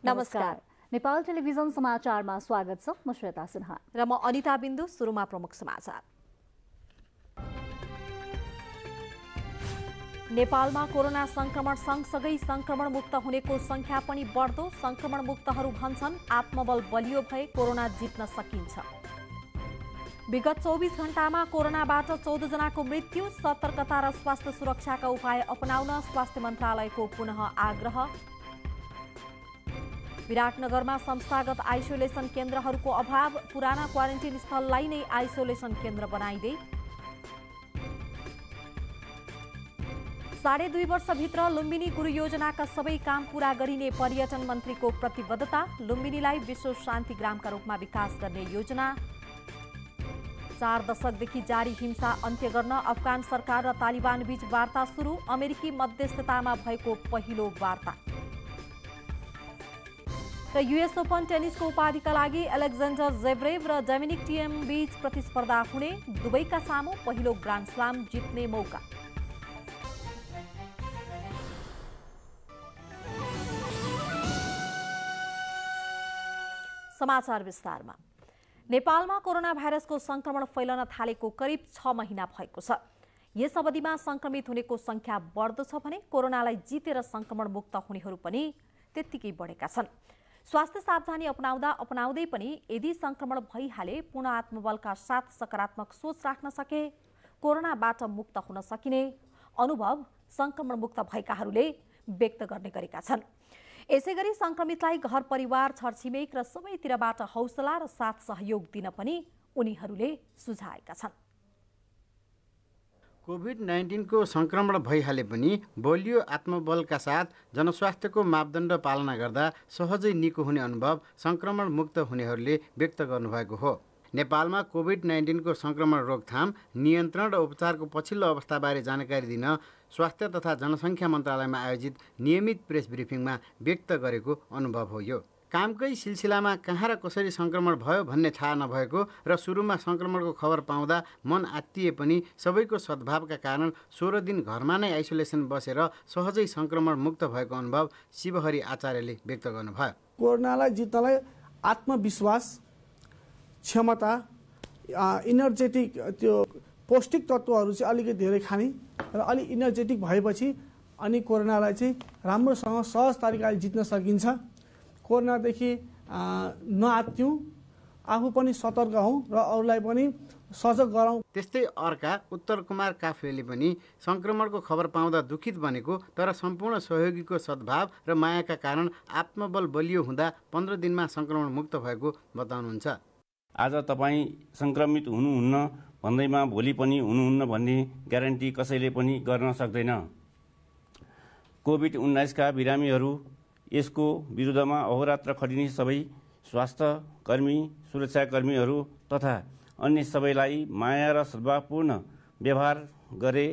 नमस्कार। नेपाल टेलिभिजन समाचारमा स्वागत छ। म श्वेता सिन्हा र म अनिता बिन्दु। सुरुमा प्रमुख समाचार। नेपालमा कोरोना संक्रमण सँगसँगै संक्रमण मुक्त हुनेको संख्या पनि बढ्दो। संक्रमण मुक्तहरू भन्छन् आत्मबल बलियो भए कोरोना जित्न सकिन्छ। विगत 24 घण्टामा कोरोनाबाट 14 जनाको मृत्यु। सतर्कता र स्वास्थ्य सुरक्षाका उपाय अपनाउन स्वास्थ्य मन्त्रालयको पुनः आग्रह। विराटनगरमा संस्थागत आइसोलेसन केन्द्रहरूको अभाव। पुराना क्वारेन्टिन स्थललाई नै आइसोलेसन केन्द्र बनाइदै। 2.5 वर्षभित्र लुम्बिनी गुरु योजनाका सबै काम पूरा गरिने पर्यटन मन्त्रीको प्रतिबद्धता। लुम्बिनीलाई विश्व शान्ति ग्रामका रूपमा विकास गर्ने योजना। 4 दशकदेखि जारी हिंसा अन्त्य गर्न अफगान सरकार र तालिबान बीच वार्ता सुरु। अमेरिकी मध्यस्थतामा भएको पहिलो वार्ता। र युएस ओपन टेनिसको उपाधिका लागि अलेक्जेन्डर जेभरेभ र डोमिनिक थिएम बीच प्रतिस्पर्धा हुने। दुवैका सामु पहिलो ग्रान्ड स्लाम जित्ने मौका। समाचार विस्तारमा। नेपालमा कोरोना भाइरसको संक्रमण फैलन थालेको करिब 6 महिना भएको छ। यस अवधिमा संक्रमित हुनेको संख्या बढ्दो छ भने कोरोनालाई जितेर संक्रमण मुक्त हुनेहरू पनि त्यत्तिकै बढेका छन्। स्वास्थ्य सावधानी अपनाउँदै पनि यदि संक्रमण भइहाले पूर्ण आत्मबलका साथ सकारात्मक सोच राख्न सके कोरोनाबाट मुक्त हुन सकिने अनुभव संक्रमण मुक्त भएकाहरूले व्यक्त गर्ने गरेका छन्। यसैगरी संक्रमितलाई घर परिवार छरछिमेक र सबैतिरबाट हौसला र साथ सहयोग दिन पनि उनीहरूले सुझाएका छन्। कोभिड-19 को संक्रमण भइहाले पनि बलियो आत्मबलका साथ जनस्वास्थ्यको मापदण्ड पालना गर्दा सहजै निको हुने अनुभव संक्रमण मुक्त हुनेहरूले व्यक्त गर्नुभएको हो। नेपालमा कोभिड-19 को संक्रमण रोकथाम, नियन्त्रण र उपचारको पछिल्लो अवस्थाबारे जानकारी दिन स्वास्थ्य तथा जनसङ्ख्या मन्त्रालयमा आयोजित नियमित प्रेस ब्रिफिङमा व्यक्त गरेको अनुभव हो यो। कामकै सिलसिलामा कहाँ र कसरी संक्रमण भयो भन्ने थाहा नभएको र सुरुमा संक्रमणको खबर पाउँदा मन आत्तिए पनि सबैको सद्भावका कारण 16 दिन घरमा नै आइसोलेसन बसेर सहजै संक्रमण मुक्त भएको अनुभव शिवहरि आचार्यले व्यक्त गर्नुभयो। कोरोनालाई जित्नलाई आत्मविश्वास, क्षमता, इनर्जेटिक त्यो पौष्टिक तत्त्वहरू चाहिँ अलिकति धेरै खाने र अलि इनर्जेटिक भएपछि अनि कोरोनालाई चाहिँ राम्रोसँग सहज तरिकाले जित्न सकिन्छ। कोरोनादेखि नआत्तियौँ, आफू पनि सतर्क हौँ र अरूलाई पनि सजग गरौँ। त्यस्तै अर्का उत्तर कुमार काफ्लेले पनि संक्रमणको खबर पाउँदा दुखित बनेको तर सम्पूर्ण सहयोगीको सद्भाव र मायाका कारण आत्मबल बलियो हुँदा 15 दिनमा संक्रमण मुक्त भएको बताउनुहुन्छ। आज तपाईँ संक्रमित हुनुहुन्न भन्दैमा भोलि पनि हुनुहुन्न भन्ने ग्यारेन्टी कसैले पनि गर्न सक्दैन। कोभिड-19 का बिरामीहरू, यसको विरुद्धमा अहोरात्र खटिने सबै स्वास्थ्य कर्मी, सुरक्षाकर्मीहरू तथा अन्य सबैलाई माया र सद्भावपूर्ण व्यवहार गरे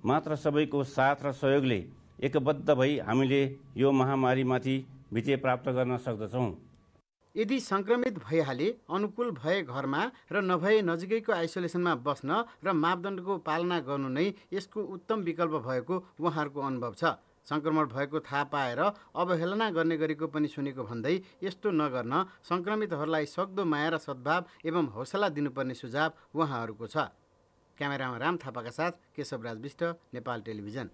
मात्र सबैको साथ र सहयोगले एकबद्ध भई हामीले यो महामारीमाथि विजय प्राप्त गर्न सक्दछौँ। यदि संक्रमित भइहाले अनुकूल भए घरमा र नभए नजिकैको आइसोलेसनमा बस्न र मापदण्डको पालना गर्नु नै यसको उत्तम विकल्प भएको उहाँहरूको अनुभव छ। संक्रमण भएको थाहा पाएर अवहेलना गर्ने गरेको पनि सुनेको भन्दै यस्तो नगर्न संक्रमितहरूलाई सक्दो माया र सद्भाव एवं हौसला दिनुपर्ने सुझाव उहाँहरूको छ। क्यामेरामा राम थापाका साथ केशवराज विष्ट, नेपाल टेलिभिजन।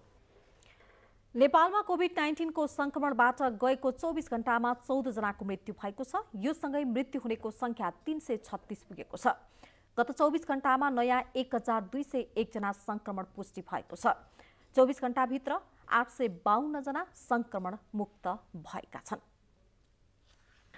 नेपालमा कोभिड-19 को संक्रमणबाट गएको 24 घण्टामा 14 जनाको मृत्यु भएको छ। यो सँगै मृत्यु हुनेको संख्या 336 पुगेको छ। गत 24 घण्टामा नयाँ 1201 जना संक्रमण पुष्टि भएको छ। 24 घण्टाभित्र 852 जना संक्रमण मुक्त भएका छन्।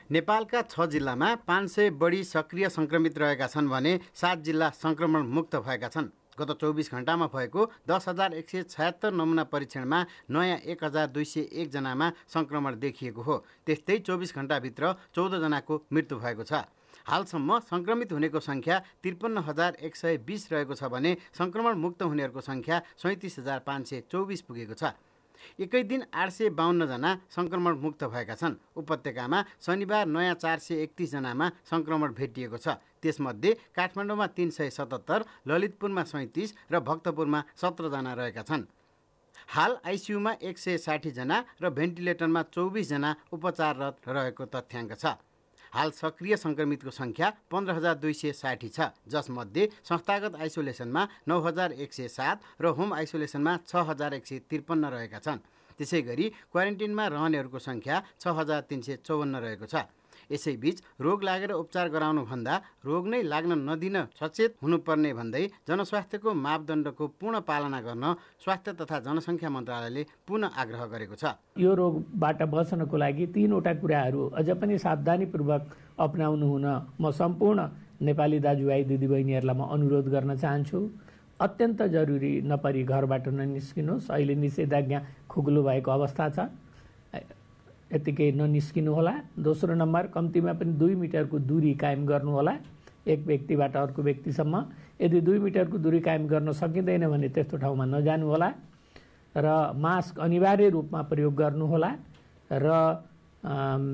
नेपालका 6 जिल्लामा 500 बढी सक्रिय संक्रमित रहेका छन् भने 7 जिल्ला संक्रमण मुक्त भएका छन्। गत 24 घण्टामा भएको 10,176 नमुना परीक्षणमा नयाँ 1,201 जनामा संक्रमण देखिएको हो। त्यस्तै 24 घण्टाभित्र 14 जनाको मृत्यु भएको छ। हालसम्म संक्रमित हुनेको संख्या 53,120 रहेको छ भने संक्रमण मुक्त हुनेहरूको संख्या 37,524 पुगेको छ। एकै दिन 852 जना संक्रमण मुक्त भएका छन्। उपत्यकामा शनिबार नयाँ 431 जनामा संक्रमण भेटिएको छ। त्यसमध्ये काठमाडौँमा 377, ललितपुरमा 37 र भक्तपुरमा 17 जना रहेका छन्। हाल आइसियुमा 160 जना र भेन्टिलेटरमा 24 जना उपचाररत रहेको तथ्याङ्क छ। हाल सक्रिय सङ्क्रमितको सङ्ख्या 15,260 छ, जसमध्ये संस्थागत आइसोलेसनमा 9,107 र होम आइसोलेसनमा 6,153 रहेका छन्। त्यसै गरी क्वारेन्टिनमा रहनेहरूको सङ्ख्या 6,354 रहेको छ। यसैबीच रोग लागेर उपचार गराउनुभन्दा रोग नै लाग्न नदिन सचेत हुनुपर्ने भन्दै जनस्वास्थ्यको मापदण्डको पूर्ण पालना गर्न स्वास्थ्य तथा जनसङ्ख्या मन्त्रालयले पुनः आग्रह गरेको छ। यो रोगबाट बच्नको लागि 3वटा कुराहरू अझ पनि सावधानीपूर्वक अपनाउनु हुन म सम्पूर्ण नेपाली दाजुभाइ दिदीबहिनीहरूलाई म अनुरोध गर्न चाहन्छु। अत्यन्त जरुरी नपरी घरबाट ननिस्किनुहोस्। अहिले निषेधाज्ञा खुकुलो भएको अवस्था छ, यतिकै ननिस्किनु होला। दोस्रो नम्बर, कम्तीमा पनि 2 मिटरको दूरी कायम गर्नुहोला एक व्यक्तिबाट अर्को व्यक्तिसम्म। यदि 2 मिटरको दूरी कायम गर्न सकिँदैन भने त्यस्तो ठाउँमा नजानुहोला र मास्क अनिवार्य रूपमा प्रयोग गर्नुहोला र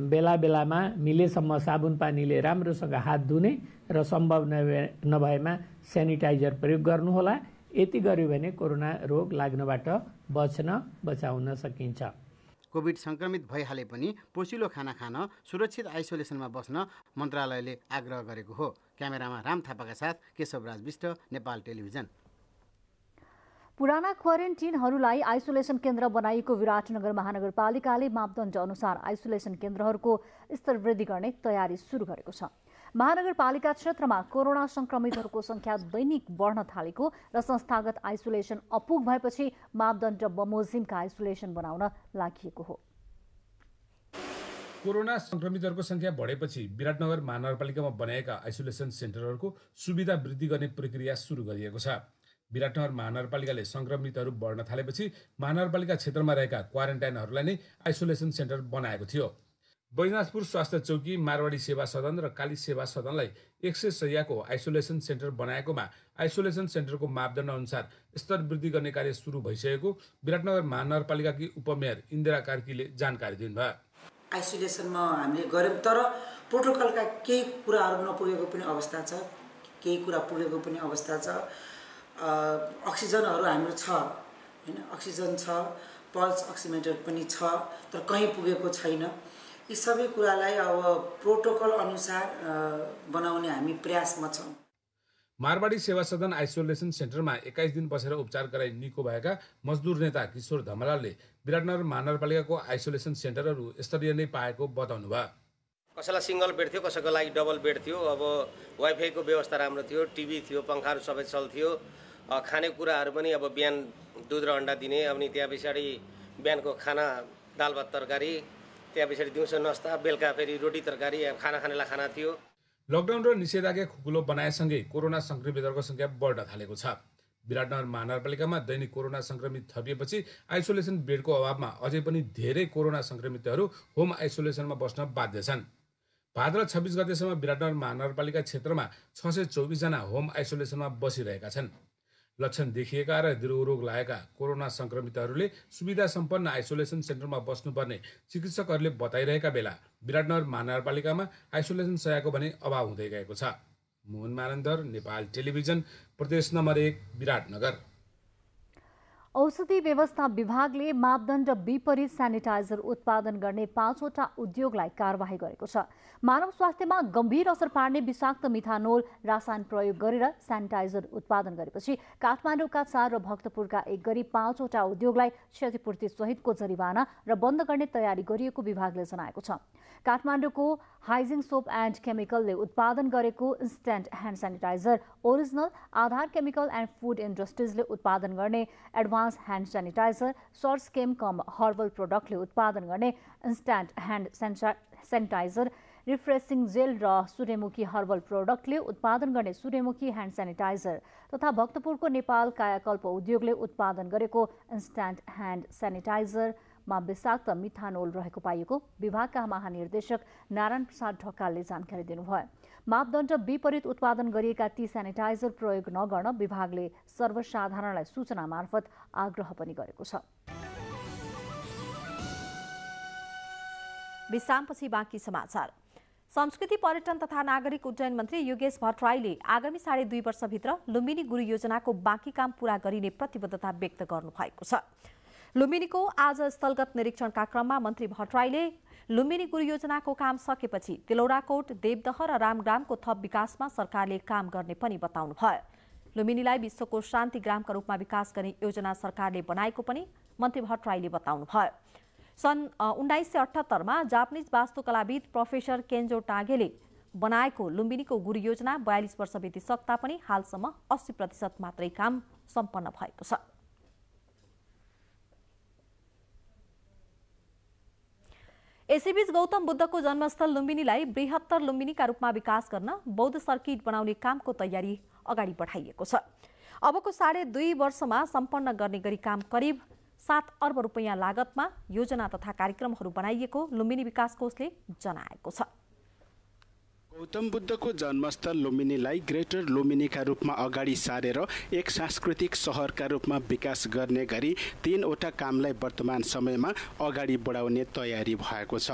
बेला बेलामा मिलेसम्म साबुन पानीले राम्रोसँग हात धुने र सम्भव नभएमा सेनिटाइजर प्रयोग गर्नुहोला। यति गर्यो भने कोरोना रोग लाग्नबाट बचाउन सकिन्छ। कोभिड सङ्क्रमित भइहाले पनि पोसिलो खाना खान, सुरक्षित आइसोलेसनमा बस्न मन्त्रालयले आग्रह गरेको हो। क्यामेरामा राम थापाका साथ केशवराज विष्ट, नेपाल टेलिभिजन। पुराना क्वारेन्टिनहरूलाई आइसोलेसन केन्द्र बनाइएको विराटनगर महानगरपालिकाले मापदण्ड अनुसार आइसोलेसन केन्द्रहरूको स्तर वृद्धि गर्ने तयारी सुरु गरेको छ। महानगरपालिका क्षेत्रमा कोरोना संक्रमितहरूको संख्या दैनिक बढ्न थालेको र संस्थागत आइसोलेसन अपुग भएपछि मापदण्ड बमोजिमका आइसोलेसन बनाउन लागि हो। कोरोना संक्रमितहरूको संख्या बढेपछि विराटनगर महानगरपालिकामा बनाएका आइसोलेसन सेन्टरहरूको सुविधा वृद्धि गर्ने प्रक्रिया सुरु गरिएको छ। विराटनगर महानगरपालिकाले संक्रमितहरू बढ्न थालेपछि महानगरपालिका क्षेत्रमा रहेका क्वारेन्टाइनहरूलाई नै आइसोलेसन सेन्टर बनाएको थियो। बैजनाथपुर स्वास्थ्य चौकी, मारवाडी सेवा सदन र काली सेवा सदनलाई 100 शय्याको आइसोलेसन सेन्टर बनाएकोमा आइसोलेसन सेन्टरको मापदण्ड अनुसार स्तर वृद्धि गर्ने कार्य सुरु भइसकेको विराटनगर महानगरपालिकाकी उपमेयर इन्दिरा कार्कीले जानकारी दिनुभयो। आइसोलेसनमा हामीले गऱ्यौँ, तर प्रोटोकलका केही कुराहरू नपुगेको पनि अवस्था छ, केही कुरा पुगेको पनि अवस्था छ। अक्सिजनहरू हाम्रो छ हैन, अक्सिजन छ, पल्स अक्सिमिटर पनि छ, तर कहीँ पुगेको छैन। यी सबै कुरालाई अब प्रोटोकल अनुसार बनाउने हामी प्रयासमा छौँ। मारवाडी सेवा सदन आइसोलेसन सेन्टरमा 21 दिन बसेर उपचार गराई निको भएका मजदुर नेता किशोर धमलालले विराटनगर महानगरपालिकाको आइसोलेसन सेन्टरहरू स्तरीय नै पाएको बताउनु भयो। कसैलाई सिंगल बेड थियो, कसैको लागि डबल बेड थियो। अब वाइफाईको व्यवस्था राम्रो थियो, टिभी थियो, पङ्खाहरू सबै चल्थ्यो। खानेकुराहरू पनि अब बिहान दुध र अन्डा दिने, अनि त्यहाँ पछाडि बिहानको खाना दाल भात तरकारी, त्यहाँ पछाडि दिउँसो नास्ता, बेलुका फेरि रोटी तरकारी, खाना खानेलाई खाना थियो। लकडाउन र निषेधाज्ञा खुकुलो बनाएसँगै कोरोना संक्रमितहरूको संख्या बढ्न थालेको छ। विराटनगर महानगरपालिकामा दैनिक कोरोना संक्रमित थपिएपछि आइसोलेसन बेडको अभावमा अझै पनि धेरै कोरोना संक्रमितहरू होम आइसोलेसनमा बस्न बाध्य छन्। भाद्र 26 गतेसम्म विराटनगर महानगरपालिका क्षेत्रमा 624 जना होम आइसोलेसनमा बसिरहेका छन्। लक्षण देखिएका र रोग लागेका कोरोना संक्रमितहरूले सुविधा सम्पन्न आइसोलेसन सेन्टरमा बस्नुपर्ने चिकित्सकहरूले बताइरहेका बेला विराटनगर महानगरपालिकामा आइसोलेसन शय्याको भने अभाव हुँदै गएको छ। मोहन मानन्दर, नेपाल टेलिभिजन, प्रदेश नम्बर 1, विराटनगर। औषधि व्यवस्था विभागले मापदण्ड विपरीत सेनिटाइजर उत्पादन गर्ने 5वटा उद्योगलाई कारवाही गरेको छ। मानव स्वास्थ्यमा गम्भीर असर पार्ने विषाक्त मिथानोल रसायन प्रयोग गरेर सेनिटाइजर उत्पादन गरेपछि काठमाडौँका 4 र भक्तपुरका 1 गरी 5वटा उद्योगलाई क्षतिपूर्ति सहितको जरिवाना र बन्द गर्ने तयारी गरिएको विभागले जनाएको छ। काठमाडौँको हाइजिन सोप एन्ड केमिकलले उत्पादन गरेको instant hand sanitiser original, Aadhar chemical and food इन्डस्ट्रिजले उत्पादन गर्ने एडभान्स ह्यान्ड सेनिटाइजर, सर्स केम कम हर्बल प्रोडक्टले उत्पादन गर्ने instant hand sanitiser, refreshing gel र सूर्यमुखी हर्बल प्रोडक्टले उत्पादन गर्ने सूर्यमुखी ह्यान्ड सेनिटाइजर तथा भक्तपुरको नेपाल कायाकल्प उद्योगले उत्पादन गरेको इन्स्ट्यान्ट ह्यान्ड सेनिटाइजरमा विषाक्त मिथानोल रहेको पाइएको विभागका महानिर्देशक नारायण प्रसाद ढकालले जानकारी दिनुभयो। मापदण्ड विपरीत उत्पादन गरिएका ती सेनिटाइजर प्रयोग नगर्न विभागले सर्वसाधारणलाई सूचना मार्फत आग्रह पनि गरेको छ। विश्रामपछि बाँकी समाचार। संस्कृति पर्यटन तथा नागरिक उड्डयन मन्त्री योगेश भट्टराईले आगामी 2.5 वर्षभित्र लुम्बिनी गुरु योजनाको बाँकी काम पूरा गरिने प्रतिबद्धता व्यक्त गर्नुभएको छ। लुम्बिनीको आज स्थलगत निरीक्षणका क्रममा मन्त्री भट्टराईले लुम्बिनी गुरु योजनाको काम सकेपछि तिलौराकोट, देवदह र रामग्रामको थप विकासमा सरकारले काम गर्ने पनि बताउनुभयो। लुम्बिनीलाई विश्वको शान्ति ग्रामका रूपमा विकास गर्ने योजना सरकारले बनाएको पनि मन्त्री भट्टराईले बताउनुभयो। सन् 1978 मा जापानिज वास्तुकलाविद प्रोफेसर केन्जो टागेले बनाएको लुम्बिनीको गुरु योजना 42 वर्ष बितिसक्दा पनि हालसम्म 80% मात्रै काम सम्पन्न भएको छ। यसैबीच गौतम बुद्धको जन्मस्थल लुम्बिनीलाई बृहत्तर लुम्बिनीका रूपमा विकास गर्न बौद्ध सर्किट बनाउने कामको तयारी अगाडि बढाइएको छ। अबको 2.5 वर्षमा सम्पन्न गर्ने गरी काम करिब 7 अर्ब रुपैयाँ लागतमा योजना तथा कार्यक्रमहरू बनाइएको लुम्बिनी विकास कोषले जनाएको छ। गौतम बुद्धको जन्मस्थल लुम्बिनीलाई ग्रेटर लुम्बिनीका रूपमा अगाडि सारेर एक सांस्कृतिक सहरका रूपमा विकास गर्ने गरी 3वटा कामलाई वर्तमान समयमा अगाडि बढाउने तयारी भएको छ।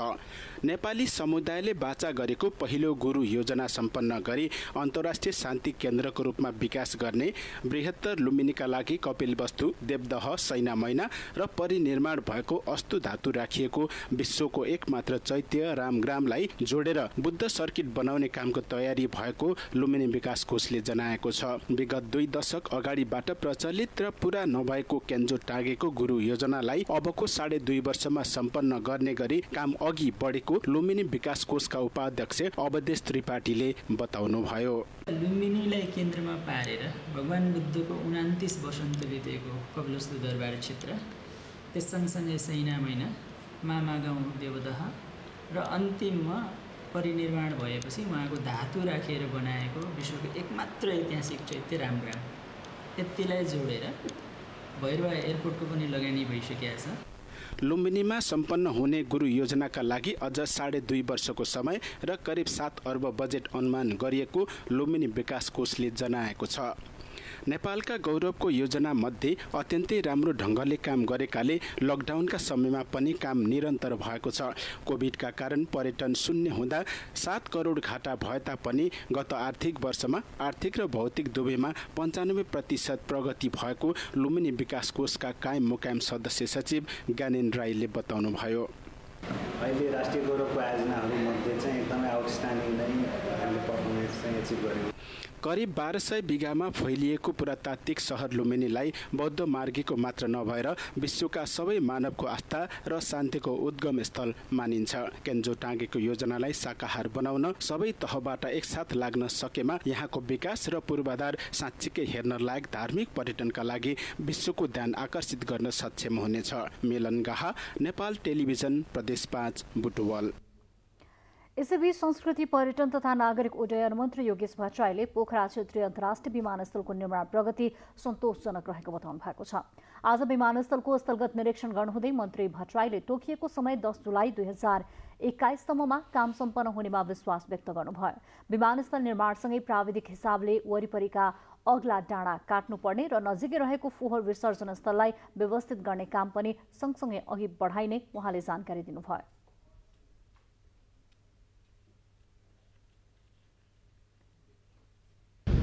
नेपाली समुदायले बाचा गरेको पहिलो गुरु योजना सम्पन्न गरी अन्तर्राष्ट्रिय शान्ति केन्द्रको रूपमा विकास गर्ने, बृहत्तर लुम्बिनीका लागि कपिलवस्तु, देवदह, सैना मैना र परिनिर्माण भएको अस्तु धातु राखिएको विश्वको एकमात्र चैत्य रामग्रामलाई जोडेर बुद्ध सर्किट बनाउने कामको तयारी भएको लुम्बिनी विकास कोषले जनाएको छ। विगत 2 दशक अगाडिबाट प्रचलित र पूरा नभएको केन्जो टागेको गुरु योजनालाई अबको 2.5 वर्षमा सम्पन्न गर्ने गरी काम अघि बढेको लुम्बिनी विकास कोषका उपाध्यक्ष अवधेश त्रिपाठीले बताउनुभयो। लुम्बिनीलाई केन्द्रमा पारेर भगवान बुद्धको 29 वसन्त बितेको कपिलवस्तु दरबार क्षेत्र, त्यस सँगसँगै सैना मैना, मामा गाउँ देवदह र अन्तिममा परिनिर्माण भएपछि उहाँको धातु राखेर बनाएको विश्वको एकमात्र ऐतिहासिक चैत्य रामग्राम, यतिलाई जोडेर भैरवा एयरपोर्टको पनि लगानी भइसकेको छ। लुम्बिनीमा सम्पन्न हुने गुरु योजनाका लागि अझ 2.5 वर्षको समय र करिब 7 अर्ब बजेट अनुमान गरिएको लुम्बिनी विकास कोषले जनाएको छ। नेपालका गौरवको योजना मध्ये अत्यन्तै राम्रो ढङ्गले काम गरेकाले लकडाउनका समयमा पनि काम निरन्तर भएको छ। कोभिडका कारण पर्यटन शून्य हुँदा 7 करोड घाटा भए तापनि गत आर्थिक वर्षमा आर्थिक र भौतिक दुवैमा 95% प्रगति भएको लुम्बिनी विकास कोषका कायम मुकायम सदस्य सचिव ज्ञानेन्द्र राईले बताउनुभयो। अहिले राष्ट्रिय गौरवको आयोजनाहरूमध्ये चाहिँ एकदमै आउटस्ट्यान्डिङ नै हामीले पर्फर्मेन्स चाहिँ एचिभ गर्यौँ। करिब 1200 बिघामा फैलिएको पुरातात्विक सहर लुम्बिनीलाई बौद्ध मार्गीको मात्र नभएर विश्वका सबै मानवको आस्था र शान्तिको उद्गम स्थल मानिन्छ। केन्जो टाँगेको योजनालाई साकार बनाउन सबै तहबाट एकसाथ लाग्न सकेमा यहाँको विकास र पूर्वाधार साँच्चीकै हेर्न लायक धार्मिक पर्यटनका लागि विश्वको ध्यान आकर्षित गर्न सक्षम हुनेछ। मेलन गाहा, नेपाल टेलिभिजन, प्रदेश 5, बुटवल। यसैबीच संस्कृति, पर्यटन तथा नागरिक उड्डयन मन्त्री योगेश भट्टराईले पोखरा क्षेत्रीय अन्तर्राष्ट्रिय विमानस्थलको निर्माण प्रगति सन्तोषजनक रहेको बताउनु भएको छ। आज विमानस्थलको स्थलगत निरीक्षण गर्नुहुँदै मन्त्री भट्टराईले तोकिएको समय 10 जुलाई 2021 सम्ममा काम सम्पन्न हुनेमा विश्वास व्यक्त गर्नुभयो। विमानस्थल निर्माणसँगै प्राविधिक हिसाबले वरिपरिका अग्ला डाँडा काट्नुपर्ने र नजिकै रहेको फोहोर विसर्जन स्थललाई व्यवस्थित गर्ने काम पनि सँगसँगै अघि बढाइने उहाँले जानकारी दिनुभयो।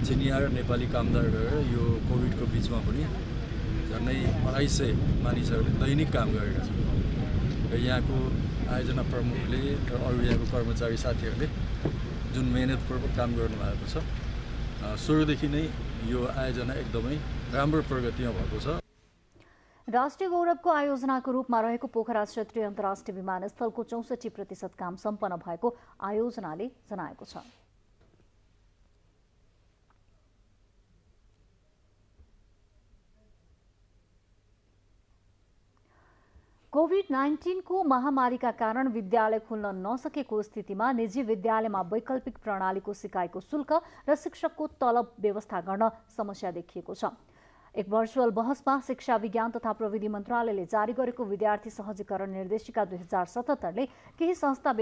चिनिया र नेपाली कामदार गरेर यो कोभिडको बिचमा पनि झन्डै 250 मानिसहरूले दैनिक काम गरेका छन् र यहाँको आयोजना प्रमुखले र अरू यहाँको कर्मचारी साथीहरूले जुन मेहनतपूर्वक काम गर्नुभएको छ, सुरुदेखि नै यो आयोजना एकदमै राम्रो प्रगतिमा भएको छ। राष्ट्रिय गौरवको आयोजनाको रूपमा रहेको पोखरा क्षेत्रीय अन्तर्राष्ट्रिय विमानस्थलको 64% काम सम्पन्न भएको आयोजनाले जनाएको छ। कोभिड-19 को महामारीका कारण विद्यालय खुल्न नसकेको स्थितिमा निजी विद्यालयमा वैकल्पिक प्रणालीको सिकाइको शुल्क र शिक्षकको तलब व्यवस्था गर्न समस्या देखिएको छ। एक भर्चुअल बहसमा शिक्षा विज्ञान तथा प्रविधि मन्त्रालयले जारी गरेको विद्यार्थी सहजीकरण निर्देशिका 2077ले केही संस्था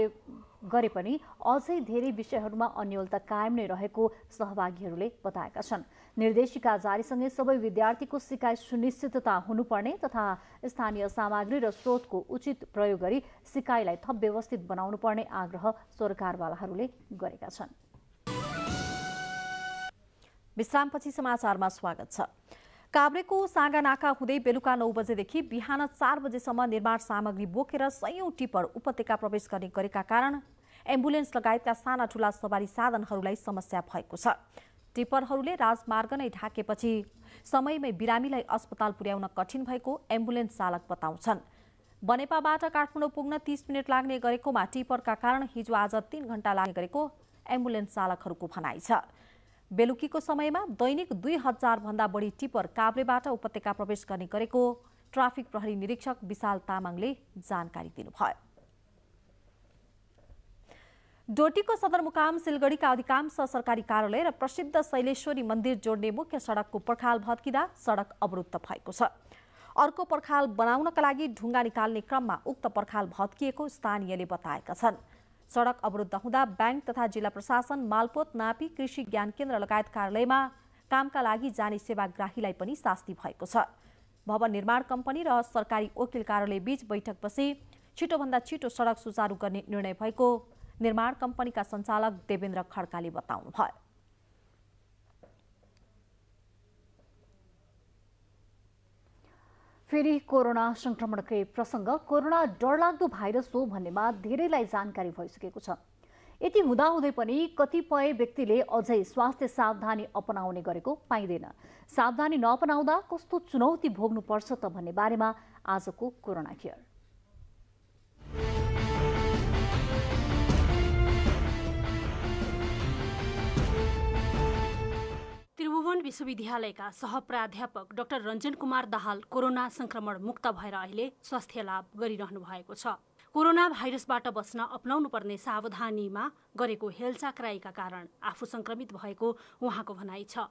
गरे पनि अझै धेरै विषयहरूमा अन्योलता कायम नै रहेको सहभागीहरूले बताएका छन्। निर्देशिका जारीसँगै सबै विद्यार्थीको सिकाइ सुनिश्चितता हुनुपर्ने तथा स्थानीय सामग्री र स्रोतको उचित प्रयोग गरी सिकाइलाई थप व्यवस्थित बनाउनु पर्ने आग्रह सरकारवालाहरूले गरेका छन्। विश्रामपछि समाचारमा स्वागत छ। काभ्रेको सागानाका हुँदै बेलुका 9 बजेदेखि बिहान 4 बजेसम्म निर्माण सामग्री बोकेर सयौं टिपर उपत्यका प्रवेश गर्ने गरेका कारण एम्बुलेन्स लगायतका साना ठूला सवारी साधनहरूलाई समस्या भएको छ। टिपरहरूले राजमार्ग नै ढाकेपछि समयमै बिरामीलाई अस्पताल पुर्याउन कठिन भएको एम्बुलेन्स चालक बताउँछन्। बनेपाबाट काठमाडौँ पुग्न 30 मिनट लाग्ने गरेकोमा टिपरका कारण हिजो आज 3 घण्टा लाग्ने गरेको एम्बुलेन्स चालकहरूको भनाइ छ। बेलुकीको समयमा दैनिक 2000 भन्दा बढी टिपर काभ्रेबाट उपत्यका प्रवेश गर्ने गरेको ट्राफिक प्रहरी निरीक्षक विशाल तामाङले जानकारी दिनुभयो। डोटीको सदरमुकाम सिलगढीका अधिकांश सरकारी कार्यालय र प्रसिद्ध शैलेश्वरी मन्दिर जोड्ने मुख्य सडकको पर्खाल भत्किँदा सडक अवरुद्ध भएको छ। अर्को पर्खाल बनाउनका लागि ढुङ्गा निकाल्ने क्रममा उक्त पर्खाल भत्किएको स्थानीयले बताएका छन्। सडक अवरुद्ध हुँदा ब्याङ्क तथा जिल्ला प्रशासन, मालपोत, नापी, कृषि ज्ञान केन्द्र लगायत कार्यालयमा कामका लागि जाने सेवाग्राहीलाई पनि शास्ति भएको छ। भवन निर्माण कम्पनी र सरकारी वकिल कार्यालय बीच बैठक बसी छिटोभन्दा छिटो सडक सुचारू गर्ने निर्णय भएको निर्माण कम्पनीका सञ्चालक देवेन्द्र खड्काले बताउनुभयो। फेरि कोरोना संक्रमणकै प्रसंग। कोरोना डरलाग्दो भाइरस हो भन्नेमा धेरैलाई जानकारी भइसकेको छ। यति हुँदाहुँदै पनि कतिपय व्यक्तिले अझै स्वास्थ्य सावधानी अपनाउने गरेको पाइँदैन। सावधानी नअपनाउँदा कस्तो चुनौती भोग्नुपर्छ त भन्ने बारेमा आजको कोरोना केयर। त्रिभुवन विश्वविद्यालयका सहप्राध्यापक डाक्टर रञ्जन कुमार दाहाल कोरोना संक्रमण मुक्त भएर अहिले स्वास्थ्य लाभ गरिरहनु भएको छ। कोरोना भाइरसबाट बच्न अपनाउनु पर्ने सावधानीमा गरेको हेलचाक्राइका कारण आफू संक्रमित भएको उहाँको भनाइ छ।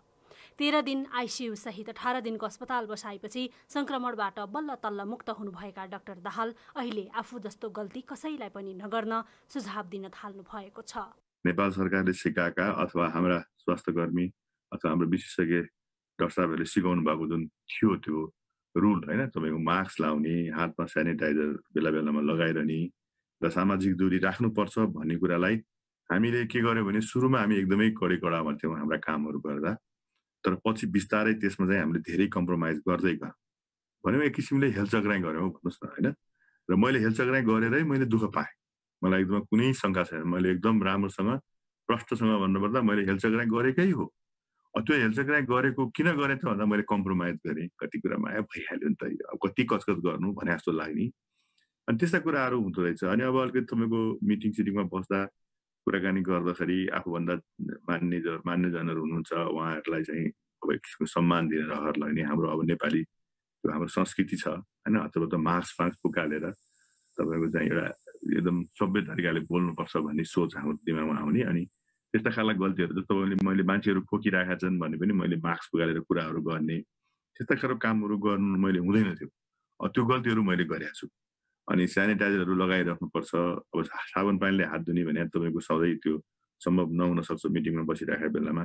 13 दिन आइसियू सहित 18 दिनको अस्पताल बसाएपछि संक्रमणबाट बल्ल तल्ल मुक्त हुनुभएका डाक्टर दाहाल अहिले आफू जस्तो गल्ती कसैलाई पनि नगर्न सुझाव दिन थाल्नु भएको छ। नेपाल सरकारले सिकाएका अथवा हाम्रा स्वास्थ्यकर्मी अथवा हाम्रो विशेषज्ञ डाक्टर साहबहरूले सिकाउनु भएको जुन थियो त्यो रुल होइन, तपाईँको मास्क लाउने, हातमा सेनिटाइजर बेला बेलामा लगाइरहने र सामाजिक दूरी राख्नुपर्छ भन्ने कुरालाई हामीले के गर्यौँ भने सुरुमा हामी एकदमै कडामा थियौँ हाम्रा कामहरू गर्दा, तर पछि बिस्तारै त्यसमा चाहिँ हामीले धेरै कम्प्रोमाइज गर्दै गयौँ। भन्यौँ एक किसिमले हेलचक्राइ गऱ्यौँ भन्नुहोस् न होइन। र मैले हेलचक्राइ गरेरै मैले दुःख पाएँ। मलाई एकदम कुनै शङ्का छैन। मैले एकदम राम्रोसँग प्रष्टसँग भन्नुपर्दा मैले हेलचक्राइ गरेकै हो। त्यो हेलचक्राइ गरेको किन गरेँ त भन्दा मैले कम्प्रोमाइज गरेँ कति कुरामा। भइहाल्यो नि त, अब कति कचकच गर्नु भने जस्तो लाग्ने अनि त्यस्ता कुराहरू हुँदो रहेछ। अनि अब अलिकति तपाईँको मिटिङ सिटिङमा बस्दा कुराकानी गर्दाखेरि आफूभन्दा मान्यजनहरू हुनुहुन्छ, उहाँहरूलाई चाहिँ अब एक किसिमको सम्मान दिने रहर लाग्ने। हाम्रो अब नेपाली हाम्रो संस्कृति छ होइन, अथवा त मास्क फुकालेर तपाईँको चाहिँ एउटा एकदम सभ्य तरिकाले बोल्नुपर्छ भन्ने सोच हाम्रो दिमागमा आउने। अनि त्यस्ता खालका गल्तीहरू जस्तो मैले मान्छेहरू खोकिरहेका छन् भने पनि मैले मास्क फुकालेर कुराहरू गर्ने, त्यस्ता खालको कामहरू गर्नु मैले हुँदैन थियो। त्यो गल्तीहरू मैले गरेको छु। अनि सेनिटाइजरहरू लगाइराख्नुपर्छ। अब साबुन पानीले हात धुने भने तपाईँको सधैँ त्यो सम्भव नहुन सक्छ मिटिङमा बसिरहेको बेलामा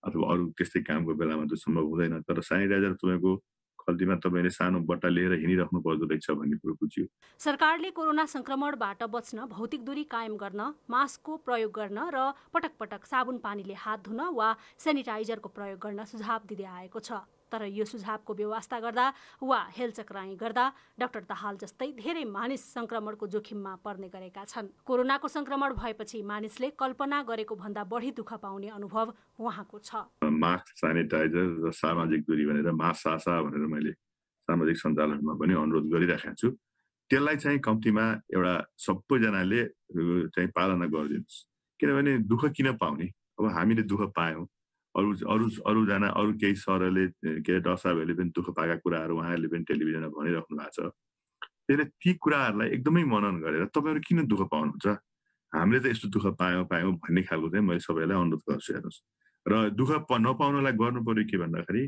अथवा अरू त्यस्तै कामको बेलामा त्यो सम्भव हुँदैन। तर सेनिटाइजर तपाईँको खल्तीमा तपाईँले सानो बट्टा लिएर हिँडिराख्नु पर्दो रहेछ भन्ने कुरो बुझ्यो। सरकारले कोरोना संक्रमणबाट बच्न भौतिक दूरी कायम गर्न, मास्कको प्रयोग गर्न र पटक पटक साबुन पानीले हात धुन वा सेनिटाइजरको प्रयोग गर्न सुझाव दिँदै आएको छ। तर यो सुझावको व्यवस्था गर्दा वा हेलचक्राइ गर्दा डाक्टर दाहाल जस्तै धेरै मानिस संक्रमणको जोखिममा पर्ने गरेका छन्। कोरोनाको संक्रमण भएपछि मानिसले कल्पना गरेको भन्दा बढी दुःख पाउने अनुभव उहाँको छ। मास्क, सेनिटाइजर र सामाजिक दूरी भनेर मासासा भनेर मैले सामाजिक सञ्जालहरूमा पनि अनुरोध गरिराखेको छु। त्यसलाई चाहिँ कम्तीमा एउटा सबैजनाले चाहिँ पालना गरिदिनुहोस्। किनभने दुःख किन पाउने? अब हामीले दुःख पायौँ, अरूजना अरू केही सरहरूले के डाक्टर साहबहरूले पनि दुःख पाएका कुराहरू उहाँहरूले पनि टेलिभिजनमा भनिराख्नु भएको छ। त्यसले ती कुराहरूलाई एकदमै मनन गरेर तपाईँहरू किन दुःख पाउनुहुन्छ, हामीले त यस्तो दुःख पायौँ भन्ने खालको चाहिँ मैले सबैलाई अनुरोध गर्छु। हेर्नुहोस्, र दुःख नपाउनलाई गर्नु पर्यो के भन्दाखेरि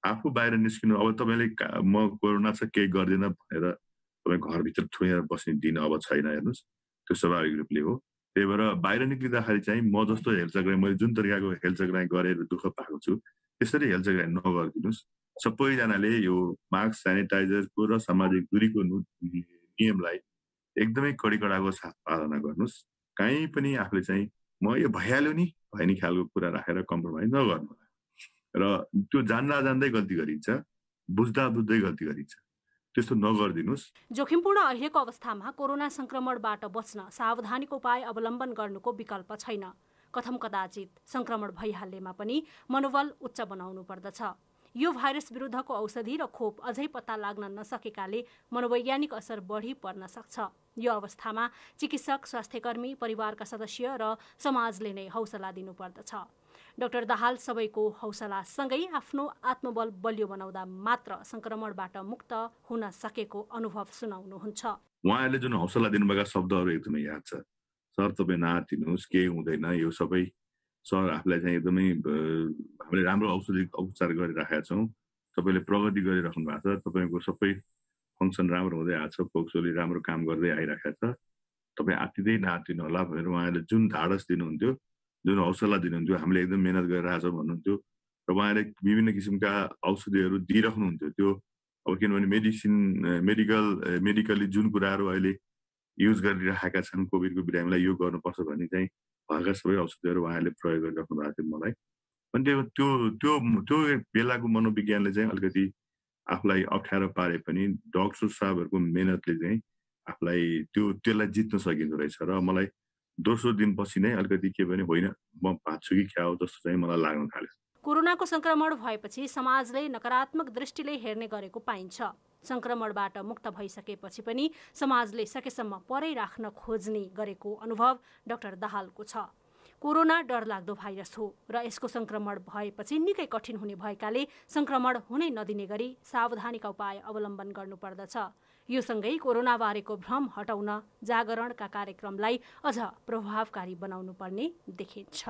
आफू बाहिर निस्किनु। अब तपाईँले म कोरोना छ केही गर्दिनँ भनेर तपाईँ घरभित्र थुनेर बस्ने दिन अब छैन। हेर्नुहोस्, त्यो स्वाभाविक रूपले हो। त्यही भएर बाहिर निक्लिँदाखेरि चाहिँ म जस्तो हेलचक्राइ मैले जुन तरिकाको हेलचक्राइ गरेर दुःख पाएको छु त्यसरी हेलचक्राइ नगरिदिनुहोस्। सबैजनाले यो मास्क, सेनिटाइजरको र सामाजिक दूरीको नियमलाई एकदमै कडाको साथ पालना गर्नुहोस्। कहीँ पनि आफूले चाहिँ म यो भइहाल्यो नि भन्ने खालको कुरा राखेर कम्प्रोमाइज नगर्नु। र त्यो जान्दै गल्ती गरिन्छ। बुझ्दा बुझ्दै गल्ती गरिन्छ। त्यस्तो नगरिदिनुस्। जोखिमपूर्ण अहिलेको अवस्थामा कोरोना संक्रमणबाट बच्न सावधानीको उपाय अवलम्बन गर्नुको विकल्प छैन। कथम कदाचित संक्रमण भइहाल्नेमा पनि मनोबल उच्च बनाउनु पर्दछ। यो भाइरस विरुद्धको औषधि र खोप अझै पत्ता लाग्न नसकेकाले मनोवैज्ञानिक असर बढी पर्न सक्छ। यो अवस्थामा चिकित्सक, स्वास्थ्यकर्मी, परिवारका सदस्य र समाजले नै हौसला दिनुपर्दछ। डाक्टर दाहाल सबैको हौसलासँगै आफ्नो आत्मबल बलियो बनाउँदा मात्र संक्रमणबाट मुक्त हुन सकेको अनुभव सुनाउनुहुन्छ। उहाँहरूले जुन हौसला दिनुभएका शब्दहरू एकदमै याद छ। सर तपाईँ नआत्तिनुहोस्, केही हुँदैन, यो सबै सर आफूलाई चाहिँ एकदमै हामीले राम्रो औषधि उपचार गरिराखेका छौँ, तपाईँले प्रगति गरिराख्नु भएको छ, तपाईँको सबै फङ्सन राम्रो हुँदै आएको छ, पोक्सोले राम्रो काम गर्दै आइरहेको छ, तपाईँ आत्तिँदै नआत्तिनु होला भनेर उहाँहरूले जुन धाडस दिनुहुन्थ्यो, जुन हौसला दिनुहुन्थ्यो, हामीले एकदम मेहनत गरिरहेछौँ भन्नुहुन्थ्यो र उहाँले विभिन्न किसिमका औषधिहरू दिइराख्नुहुन्थ्यो। त्यो अब किनभने मेडिकली जुन कुराहरू अहिले युज गरिराखेका छन् कोभिडको बिरामीलाई यो गर्नुपर्छ भन्ने चाहिँ भएका सबै औषधिहरू उहाँहरूले प्रयोग गरिराख्नु भएको थियो मलाई। अनि त्यो बेलाको मनोविज्ञानले चाहिँ अलिकति आफूलाई अप्ठ्यारो पारे पनि डाक्टर साहबहरूको मेहनतले चाहिँ आफूलाई त्यसलाई जित्न सकिँदो रहेछ। र मलाई दोस्रो दिनपछि नै अलिकति के भने होइन म भाँच्छु कि क्या हो जस्तो चाहिँ मलाई लाग्न थाल्यो। कोरोनाको संक्रमण भएपछि समाजले नकारात्मक दृष्टिले हेर्ने गरेको पाइन्छ। संक्रमणबाट मुक्त भइसकेपछि पनि समाजले सकेसम्म परै राख्न खोज्ने गरेको अनुभव डाक्टर दाहालको छ। कोरोना डरलाग्दो भाइरस हो र यसको संक्रमण भएपछि निकै कठिन हुने भएकाले संक्रमण हुनै नदिने गरी सावधानीका उपाय अवलम्बन गर्नुपर्दछ। यो सँगै कोरोना बारेको भ्रम हटाउन जागरणका कार्यक्रमलाई अझ प्रभावकारी बनाउनु पर्ने देखिन्छ।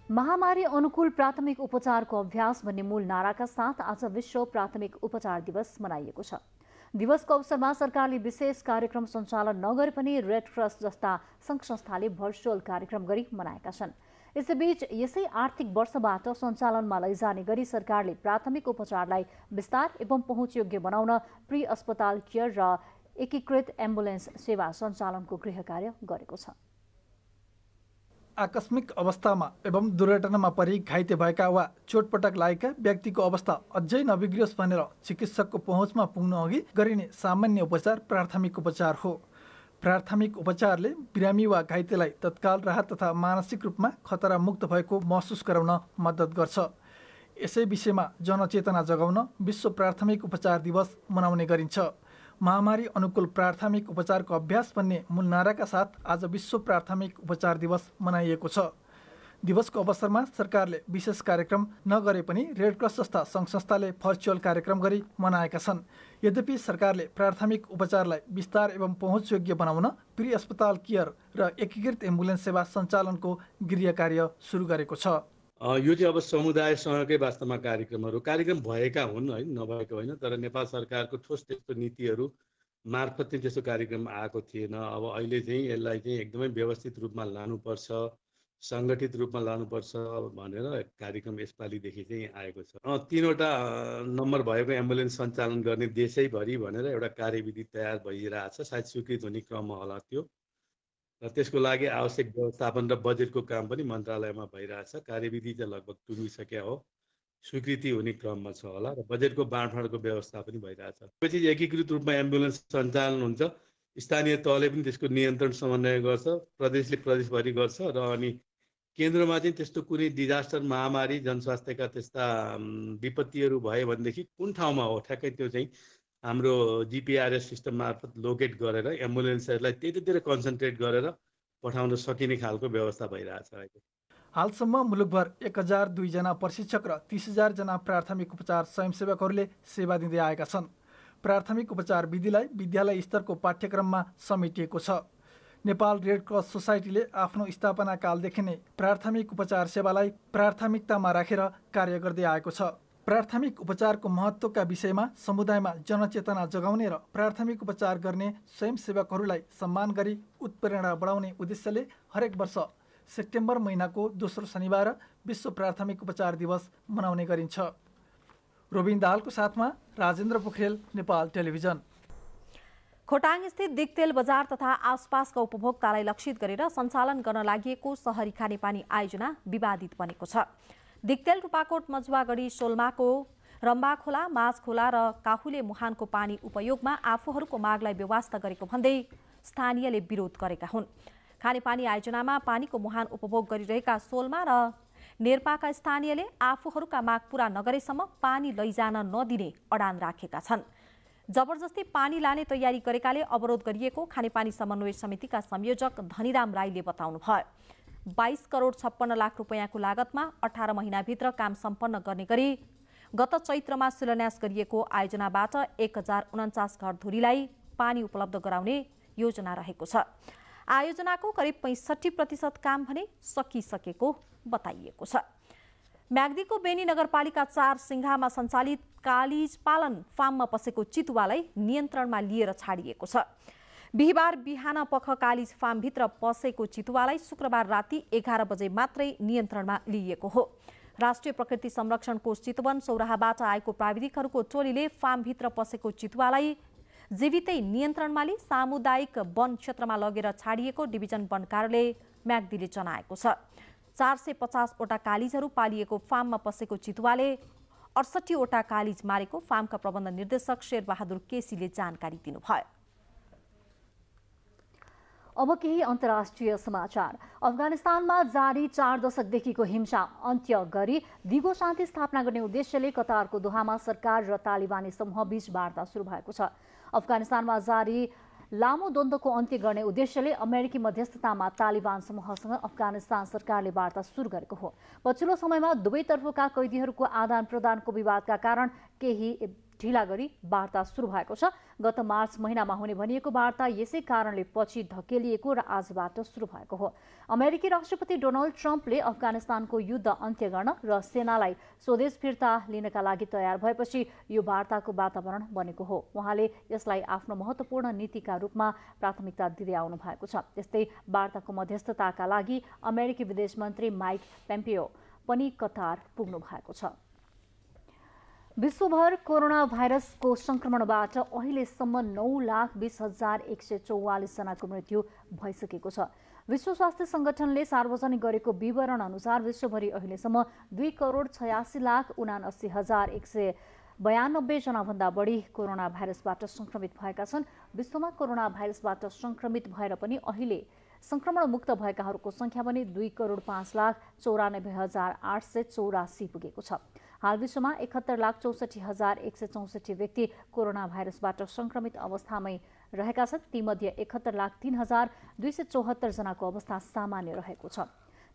महामारी अनुकूल प्राथमिक उपचारको अभ्यास भन्ने मूल नाराका साथ आज विश्व प्राथमिक उपचार दिवस मनाइएको छ। दिवसको अवसरमा सरकारले विशेष कार्यक्रम सञ्चालन नगरे पनि रेड क्रस जस्ता सङ्घ संस्थाले भर्चुअल कार्यक्रम गरी मनाएका छन्। यसैबीच यसै आर्थिक वर्षबाट सञ्चालनमा लैजाने गरी सरकारले प्राथमिक उपचारलाई विस्तार एवं पहुँचयोग्य बनाउन प्री अस्पताल केयर र एकीकृत एम्बुलेन्स सेवा सञ्चालनको गृह कार्य गरेको छ। आकस्मिक अवस्थामा एवं दुर्घटनामा परि घाइते भएका वा चोटपटक लागेका व्यक्तिको अवस्था अझै नबिग्रियोस् भनेर चिकित्सकको पहुँचमा पुग्नु अघि गरिने सामान्य उपचार प्राथमिक उपचार हो। प्राथमिक उपचारले बिरामी वा घाइतेलाई तत्काल राहत तथा मानसिक रूपमा खतरा मुक्त भएको महसुस गराउन मद्दत गर्छ। यसै विषयमा जनचेतना जगाउन विश्व प्राथमिक उपचार दिवस मनाउने गरिन्छ। महामारी अनुकूल प्राथमिक उपचारको अभ्यास भन्ने मूल नाराका साथ आज विश्व प्राथमिक उपचार दिवस मनाइएको छ। दिवसको अवसरमा सरकारले विशेष कार्यक्रम नगरे पनि रेड क्रस जस्ता सङ्घ संस्थाले भर्चुअल कार्यक्रम गरी मनाएका छन्। यद्यपि सरकारले प्राथमिक उपचारलाई विस्तार एवं पहुँचयोग्य बनाउन प्री अस्पताल केयर र एकीकृत एम्बुलेन्स सेवा सञ्चालनको गृह कार्य सुरु गरेको छ। यो चाहिँ अब समुदायसँगकै वास्तवमा कार्यक्रम भएका हुन् है, नभएको होइन, तर नेपाल सरकारको ठोस त्यस्तो नीतिहरू मार्फत चाहिँ त्यस्तो कार्यक्रम आएको थिएन। अब अहिले चाहिँ यसलाई चाहिँ एकदमै व्यवस्थित रूपमा लानुपर्छ, सङ्गठित रूपमा लानुपर्छ भनेर कार्यक्रम यसपालिदेखि चाहिँ आएको छ। 3वटा नम्बर भएको एम्बुलेन्स सञ्चालन गर्ने देशैभरि भनेर एउटा कार्यविधि तयार भइरहेछ, सायद स्वीकृत हुने क्रममा होला त्यो। र त्यसको लागि आवश्यक व्यवस्थापन र बजेटको काम पनि मन्त्रालयमा भइरहेछ। कार्यविधि चाहिँ लगभग टुङ्गिसक्या हो, स्वीकृति हुने क्रममा छ होला र बजेटको बाँडफाँडको व्यवस्था पनि भइरहेछ। पछि एकीकृत रूपमा एम्बुलेन्स सञ्चालन हुन्छ, स्थानीय तहले पनि त्यसको नियन्त्रण समन्वय गर्छ, प्रदेशले प्रदेशभरि गर्छ र अनि केन्द्रमा चाहिँ त्यस्तो कुनै डिजास्टर महामारी जनस्वास्थ्यका त्यस्ता विपत्तिहरू भयो भनेदेखि कुन ठाउँमा हो ठ्याक्कै त्यो चाहिँ हाम्रो जिपिआरएस सिस्टम मार्फत लोकेट गरेर एम्बुलेन्सहरूलाई त्यतितिर कन्सन्ट्रेट गरेर पठाउन सकिने खालको व्यवस्था भइरहेछ अहिले। हालसम्म मुलुकभर 1002 जना प्रशिक्षक र 30,000 जना प्राथमिक उपचार स्वयंसेवकहरूले सेवा दिँदै आएका छन्। प्राथमिक उपचार विधिलाई विद्यालय स्तरको पाठ्यक्रममा समेटिएको छ। नेपाल रेड क्रस सोसाइटीले आफ्नो स्थापना कालदेखि नै प्राथमिक उपचार सेवालाई प्राथमिकतामा राखेर कार्य गर्दै आएको छ। प्राथमिक उपचारको महत्त्वका विषयमा समुदायमा जनचेतना जगाउने र प्राथमिक उपचार गर्ने स्वयंसेवकहरूलाई सम्मान गरी उत्प्रेरणा बढाउने उद्देश्यले हरेक वर्ष सेप्टेम्बर महिनाको दोस्रो शनिबार विश्व प्राथमिक उपचार दिवस मनाउने गरिन्छ। रोबिन दाहालको साथमा राजेन्द्र पोखरेल, नेपाल टेलिभिजन। खोटाङ स्थित दिगतेल बजार तथा आसपासका उपभोक्तालाई लक्षित गरेर सञ्चालन गर्न लागि सहरी खानेपानी आयोजना विवादित बनेको छ। दिगतेल, रूपाकोट, मजुवागढी, सोलमाको रम्बाखोला, माझखोला र काहुले मुहानको पानी उपयोगमा आफूहरूको मागलाई बेवास्ता गरेको भन्दै स्थानीयले विरोध गरेका हुन्। खानेपानी आयोजनामा पानीको मुहान उपभोग गरिरहेका सोलमा र नेर्पाका स्थानीयले आफूहरूका माग पूरा नगरेसम्म पानी लैजान नदिने अडान राखेका छन्। जबरजस्ती पानी लाने तयारी गरेकाले अवरोध गरिएको खानेपानी समन्वय समितिका संयोजक धनीराम राईले बताउनुभयो। 22 करोड 56 लाख रुपैयाँको लागतमा 18 महिनाभित्र काम सम्पन्न गर्ने गरी गत चैत्रमा शिलान्यास गरिएको आयोजनाबाट 1049 घरधुरीलाई पानी उपलब्ध गराउने योजना रहेको छ। आयोजनाको करिब 65% काम भने सकिसकेको बताइएको छ। म्याग्दीको बेनी नगरपालिका 4 सिंघामा सञ्चालित कालिज पालन फार्ममा पसेको चितुवालाई नियन्त्रणमा लिएर छाडिएको छ। बिहिबार बिहान पख कालिज फार्मभित्र पसेको चितुवालाई शुक्रबार राति 11 बजे मात्रै नियन्त्रणमा लिइएको हो। राष्ट्रिय प्रकृति संरक्षण कोष चितवन सौराहाबाट आएको प्राविधिकहरूको टोलीले फार्मभित्र पसेको चितुवालाई जीवितै नियन्त्रणमा लिई सामुदायिक वन क्षेत्रमा लगेर छाडिएको डिभिजन वन कार्यालय म्याग्दीले जनाएको छ। 450 वटा कालिजहरू पालिएको फार्ममा पसेको चितुवाले 68 वटा कालिज मारेको फार्मका प्रबन्ध निर्देशक शेरबहादुर केसीले जानकारी दिनुभयो। अब केही अन्तर्राष्ट्रिय समाचार। अफगानिस्तानमा जारी 4 दशकदेखिको हिंसा अन्त्य गरी दिगो शान्ति स्थापना गर्ने उद्देश्यले कतारको दोहामा सरकार र तालिबानी समूहबीच वार्ता सुरु भएको छ। अफगानिस्तानमा जारी लामो द्वन्द्वको अन्त्य गर्ने उद्देश्यले अमेरिकी मध्यस्थतामा तालिबान समूहसँग अफगानिस्तान सरकारले वार्ता सुरु गरेको हो। पछिल्लो समयमा दुवैतर्फका कैदीहरूको आदान प्रदानको विवादका कारण केही ढिला गरी वार्ता सुरु भएको छ। गत मार्च महिनामा हुने भनिएको वार्ता यसै कारणले पछि धकेलिएको र आजबाट सुरु भएको हो। अमेरिकी राष्ट्रपति डोनाल्ड ट्रम्पले अफगानिस्तानको युद्ध अन्त्य गर्न र सेनालाई स्वदेश फिर्ता लिनका लागि तयार भएपछि यो वार्ताको वातावरण बनेको हो। उहाँले यसलाई आफ्नो महत्त्वपूर्ण नीतिका रूपमा प्राथमिकता दिँदै आउनु भएको छ। त्यस्तै वार्ताको मध्यस्थताका लागि अमेरिकी विदेश मन्त्री माइक पोम्पियो पनि कतार पुग्नु भएको छ। विश्वभर कोरोना भाइरसको संक्रमणबाट अहिलेसम्म 9,20,144 जनाको मृत्यु भइसकेको छ। विश्व स्वास्थ्य संगठनले सार्वजनिक गरेको विवरण अनुसार विश्वभरि अहिलेसम्म 2,86,79,192 जनाभन्दा बढी कोरोना भाइरसबाट संक्रमित भएका छन्। विश्वमा कोरोना भाइरसबाट संक्रमित भएर पनि अहिले संक्रमण मुक्त भएकाहरूको संख्या पनि 2,05,94,884 पुगेको छ। हाल विश्वमा 71,64,164 व्यक्ति कोरोना भाइरसबाट संक्रमित अवस्थामै रहेका छन्। तीमध्ये 71,03,274 जनाको अवस्था सामान्य रहेको छ।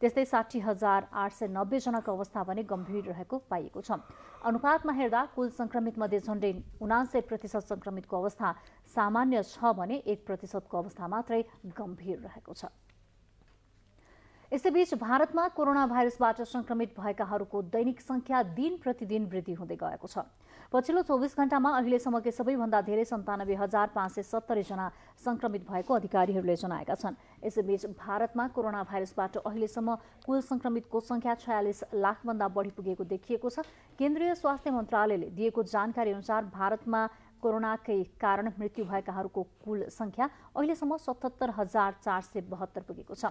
त्यस्तै 60,890 जनाको अवस्था भने गम्भीर रहेको पाइएको छ। अनुपातमा हेर्दा कुल संक्रमित मध्ये झण्डै 79% संक्रमितको अवस्था सामान्य छ भने 1% को अवस्था मात्रै गम्भीर रहेको छ। यसैबीच भारतमा कोरोना भाइरसबाट संक्रमित भएकाहरूको दैनिक संख्या दिन प्रतिदिन वृद्धि हुँदै गएको छ। पछिल्लो 24 घण्टामा अहिलेसम्मकै सबैभन्दा धेरै 97,570 जना संक्रमित भएको अधिकारीहरूले जनाएका छन्। यसैबीच भारतमा कोरोना भाइरसबाट अहिलेसम्म कुल संक्रमितको संख्या 46 लाखभन्दा बढी पुगेको देखिएको छ। केन्द्रीय स्वास्थ्य मन्त्रालयले दिएको जानकारी अनुसार भारतमा कोरोनाकै कारण मृत्यु भएकाहरूको कुल संख्या अहिलेसम्म 77,472 पुगेको छ।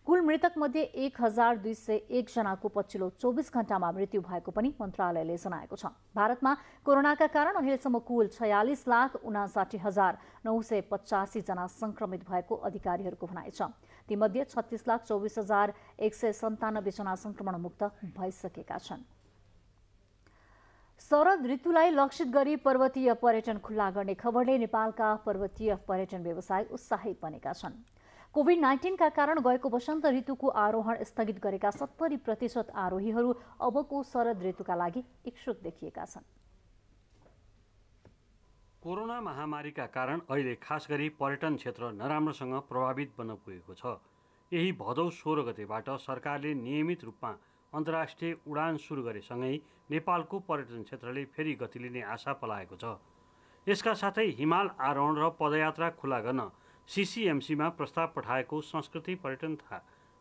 कुल मृतक मध्ये 1,201 जनाको पछिल्लो 24 घण्टामा मृत्यु भएको पनि मन्त्रालयले जनाएको छ। भारतमा कोरोनाका कारण अहिलेसम्म कुल 46,59,985 जना संक्रमित भएको अधिकारीहरूको भनाइ छ। तीमध्ये 36,24,197 जना संक्रमण मुक्त भइसकेका छन्। शरद ऋतुलाई लक्षित गरी पर्वतीय पर्यटन खुल्ला गर्ने खबरले नेपालका पर्वतीय पर्यटन व्यवसाय उत्साहित बनेका छन्। कोभिड-19 का कारण गएको वसन्त ऋतुको आरोहण स्थगित गरेका 70% आरोहीहरू अबको शरद ऋतुका लागि इच्छुक देखिएका छन्। कोरोना महामारीका कारण अहिले खास गरी पर्यटन क्षेत्र नराम्रोसँग प्रभावित बन्न पुगेको छ। यही भदौ 16 गतेबाट सरकारले नियमित रूपमा अन्तर्राष्ट्रिय उडान सुरु गरेसँगै नेपालको पर्यटन क्षेत्रले फेरि गति लिने आशा पलाएको छ। यसका साथै हिमाल आरोहण र पदयात्रा खुला गर्न सीसीएमसीमा प्रस्ताव पठाएको संस्कृति पर्यटन तथा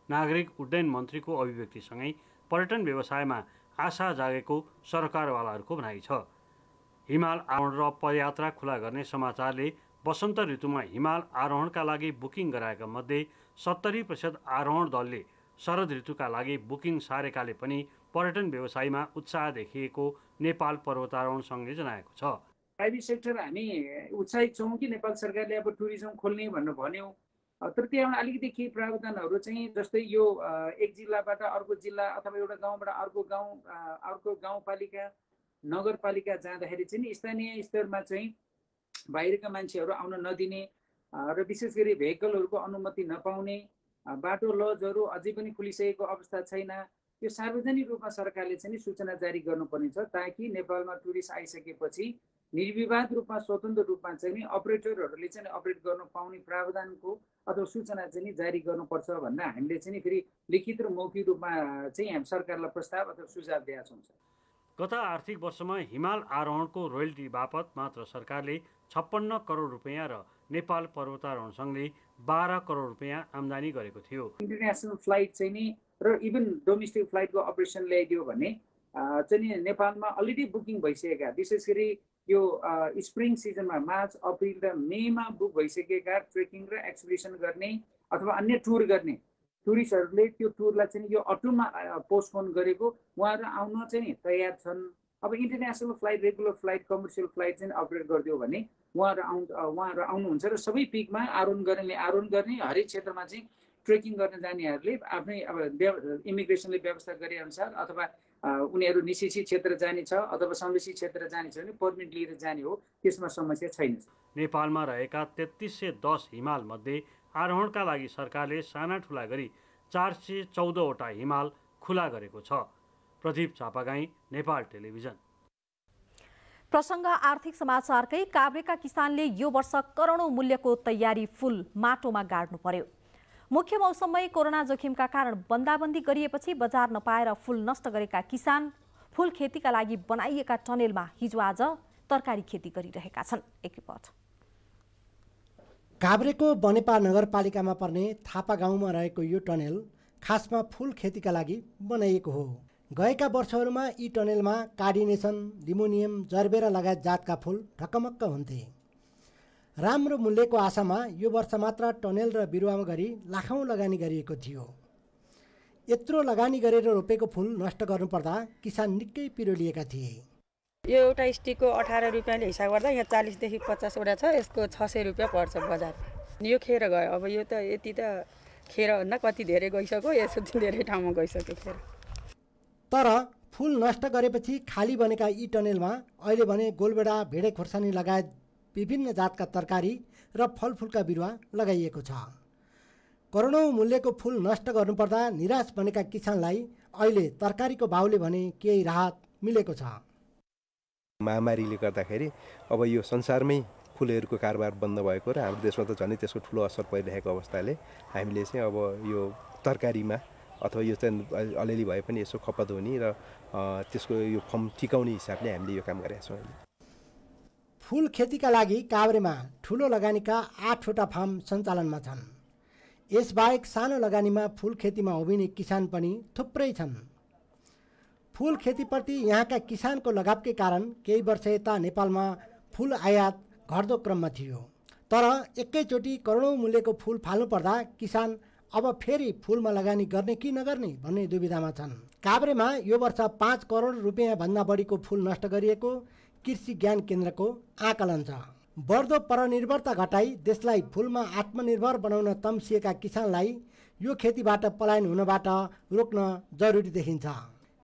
नागरिक उड्डयन मन्त्रीको अभिव्यक्तिसँगै पर्यटन व्यवसायमा आशा जागेको सरकारवालाहरूको भनाइ छ। हिमाल आरोहण र पदयात्रा खुला गर्ने समाचारले वसन्त ऋतुमा हिमाल आरोहणका लागि बुकिङ गराएका मध्ये 70% आरोहण दलले शरद ऋतुका लागि बुकिङ सारेकाले पनि पर्यटन व्यवसायमा उत्साह देखिएको नेपाल पर्वतारोहण सङ्घले जनाएको छ। प्राइभेट सेक्टर हामी उत्साहित छौँ कि नेपाल सरकारले अब टुरिज्म खोल्ने भनेर भन्यो, तर त्यहाँ अलिकति केही प्रावधानहरू चाहिँ जस्तै यो एक जिल्लाबाट अर्को जिल्ला अथवा एउटा गाउँबाट अर्को गाउँ अर्को गाउँपालिका नगरपालिका जाँदाखेरि चाहिँ स्थानीय स्तरमा चाहिँ बाहिरका मान्छेहरू आउन नदिने र विशेष गरी भेहिकलहरूको अनुमति नपाउने, बाटो लजहरू अझै पनि खुलिसकेको अवस्था छैन। यो सार्वजनिक रूपमा सरकारले चाहिँ सूचना जारी गर्नुपर्ने छ ताकि नेपालमा टुरिस्ट आइसकेपछि निर्विवाद रूपमा स्वतन्त्र रूपमा चाहिँ अपरेटरहरूले चाहिँ अपरेट गर्न पाउने प्रावधानको अथवा सूचना चाहिँ जारी गर्नुपर्छ भनेर हामीले चाहिँ फेरि लिखित र मौखिक रूपमा चाहिँ हामी सरकारलाई प्रस्ताव अथवा सुझाव दिएका छौँ। गत आर्थिक वर्षमा हिमाल आरोहणको रोयल्टी बापत मात्र सरकारले 56 करोड रुपियाँ र नेपाल पर्वतारोहण सङ्घले 12 करोड रुपियाँ आम्दानी गरेको थियो। इन्टरनेसनल फ्लाइट चाहिँ नि र इभन डोमेस्टिक फ्लाइटको अपरेसन ल्याइदियो भने चाहिँ नेपालमा अलरेडी बुकिङ भइसकेका, विशेष गरी यो स्प्रिङ सिजनमा मार्च अप्रिल र मेमा बुक भइसकेका ट्रेकिङ र एक्सपिडिसन गर्ने अथवा अन्य टुर गर्ने टुरिस्टहरूले त्यो टुरलाई चाहिँ यो अटोमा पोस्टपोन गरेको उहाँहरू आउन चाहिँ तयार छन्। अब international flight, regular flight, commercial flight चाहिँ अपरेट गरिदियो भने उहाँहरू आउनुहुन्छ र सबै पिकमा आरोहण गर्ने हरेक क्षेत्रमा चाहिँ ट्रेकिङ गर्न जानेहरूले आफ्नै अब इमिग्रेसनले व्यवस्था गरेअनुसार अथवा उनीहरू निषेधित क्षेत्र जाने छ अथवा संरक्षित क्षेत्र जाने छ भने पर्मिट लिएर जाने हो, त्यसमा समस्या छैन। नेपालमा रहेका 3310 हिमाल मध्ये आरोहणका लागि सरकारले साना ठुला गरी 414 वटा हिमाल खुला गरेको छ। प्रदीप चापागाई, नेपाल टेलिभिजन। प्रसङ्ग आर्थिक समाचारकै काभ्रेका किसानले यो वर्ष करोडौं मूल्यको तयारी फूल माटोमा गाड्नु पर्यो। मुख्य मौसममै कोरोना जोखिमका कारण बन्दाबन्दी गरिएपछि बजार नपाएर फूल नष्ट गरेका किसान फूल खेतीका लागि बनाइएका टनेलमा हिजो आज तरकारी खेती गरिरहेका छन्। एक रिपोर्ट। काभ्रेको बनेपा नगरपालिकामा पर्ने थापा गाउँमा रहेको यो टनेल खासमा फूल खेतीका लागि बनाइएको हो। गएका वर्षहरूमा यी टनेलमा कार्डिनेसन, लिमोनियम, जरबेरा लगायत जातका फूल ढकमक्क हुन्थे। राम्रो मूल्यको आशामा यो वर्ष मात्र टनेल र बिरुवामा गरी लाखौँ लगानी गरिएको थियो। यत्रो लगानी गरेर रोपेको फूल नष्ट गर्नुपर्दा किसान निकै पिरोलिएका थिए। यो एउटा स्टिकको 18 रुपियाँले हिसाब गर्दा यहाँ 40 देखि 50 वटा छ, यसको 600 रुपियाँ पर्छ बजार। यो खेर गयो, अब यो त यति त खेर भन्दा कति धेरै गइसक्यो, यसो धेरै ठाउँमा गइसक्यो खेर। तर फूल नष्ट गरेपछि खाली बनेका यी टनेलमा अहिले भने गोलबेडा, भेडे खोर्सानी लगायत विभिन्न जातका तरकारी र फलफुलका बिरुवा लगाइएको छ। करोडौं मूल्यको फूल नष्ट गर्नुपर्दा निराश बनेका किसानलाई अहिले तरकारीको भाउले भने केही राहत मिलेको छ। महामारीले गर्दाखेरि अब यो संसारमै फुलहरूको कारोबार बन्द भएको र हाम्रो देशमा त झनै त्यसको ठुलो असर परिरहेको अवस्थाले हामीले चाहिँ अब यो तरकारीमा अथवा यो चाहिँ अलिअलि भए पनि यसो खपत हुने र त्यसको यो फर्म टिकाउने हिसाबले हामीले यो काम गरेका छौँ। फूल खेतीका लागि काभ्रेमा ठुलो लगानीका 8वटा फार्म सञ्चालनमा छन्। यसबाहेक सानो लगानीमा फूल खेतीमा उभिने किसान पनि थुप्रै छन्। फूल खेतीप्रति यहाँका किसानको लगावकै कारण केही वर्ष यता नेपालमा फूल आयात घट्दो क्रममा थियो। तर एकैचोटि करोडौं मूल्यको फूल फाल्नु पर्दा किसान अब फेरि फूलमा लगानी गर्ने कि नगर्ने भन्ने दुविधामा छन्। काभ्रेमा यो वर्ष 5 करोड रुपियाँ भन्दा बढीको फूल नष्ट गरिएको कृषि ज्ञान केन्द्रको आकलन छ। बढ्दो परनिर्भरता घटाई देशलाई फूलमा आत्मनिर्भर बनाउन तम्सिएका किसानलाई यो खेतीबाट पलायन हुनबाट रोक्न जरुरी देखिन्छ।